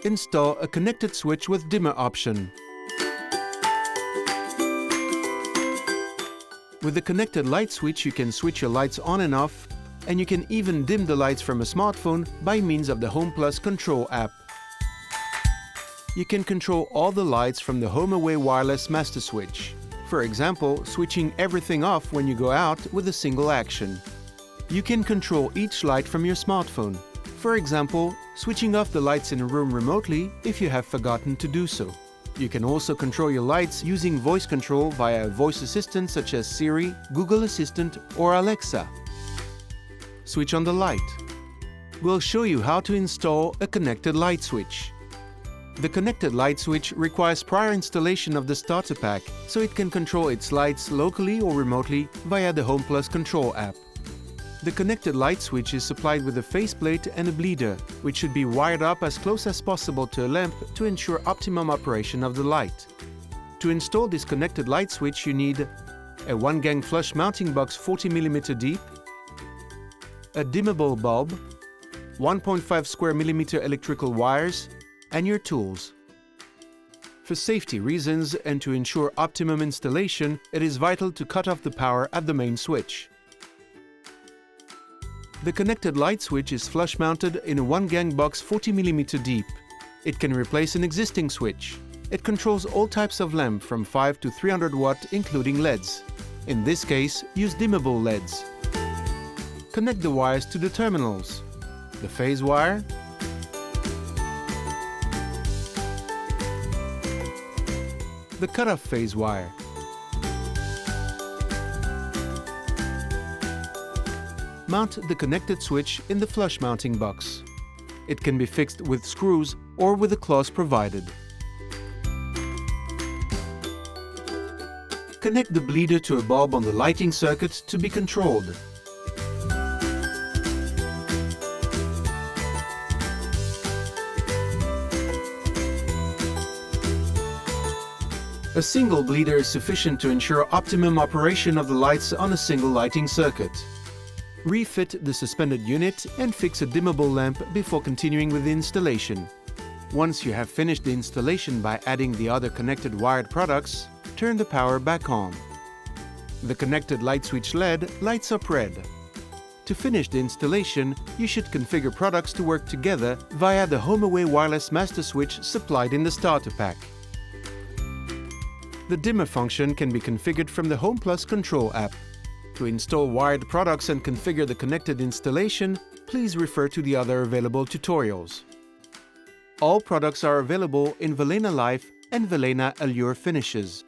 install a connected switch with dimmer option. With the connected light switch, you can switch your lights on and off, and you can even dim the lights from a smartphone by means of the Home Plus Control app. You can control all the lights from the HomeAway wireless master switch. For example, switching everything off when you go out with a single action. You can control each light from your smartphone. For example, switching off the lights in a room remotely if you have forgotten to do so. You can also control your lights using voice control via a voice assistant such as Siri, Google Assistant or Alexa. Switch on the light. We'll show you how to install a connected light switch. The connected light switch requires prior installation of the starter pack, so it can control its lights locally or remotely via the Home Plus Control app. The connected light switch is supplied with a faceplate and a bleeder, which should be wired up as close as possible to a lamp to ensure optimum operation of the light. To install this connected light switch, you need a 1-gang flush mounting box 40 mm deep, a dimmable bulb, 1.5 square mm electrical wires, and your tools. For safety reasons and to ensure optimum installation, it is vital to cut off the power at the main switch. The connected light switch is flush mounted in a 1-gang box 40 mm deep. It can replace an existing switch. It controls all types of lamp from 5 to 300 watt including LEDs. In this case, use dimmable LEDs. Connect the wires to the terminals. The phase wire, the cutoff phase wire, mount the connected switch in the flush mounting box. It can be fixed with screws or with the claws provided. Connect the bleeder to a bulb on the lighting circuit to be controlled. A single bleeder is sufficient to ensure optimum operation of the lights on a single lighting circuit. Refit the suspended unit and fix a dimmable lamp before continuing with the installation. Once you have finished the installation by adding the other connected wired products, turn the power back on. The connected light switch LED lights up red. To finish the installation, you should configure products to work together via the HomeAway wireless master switch supplied in the starter pack. The dimmer function can be configured from the Home Plus Control app. To install wired products and configure the connected installation, please refer to the other available tutorials. All products are available in Valena Life and Valena Allure finishes.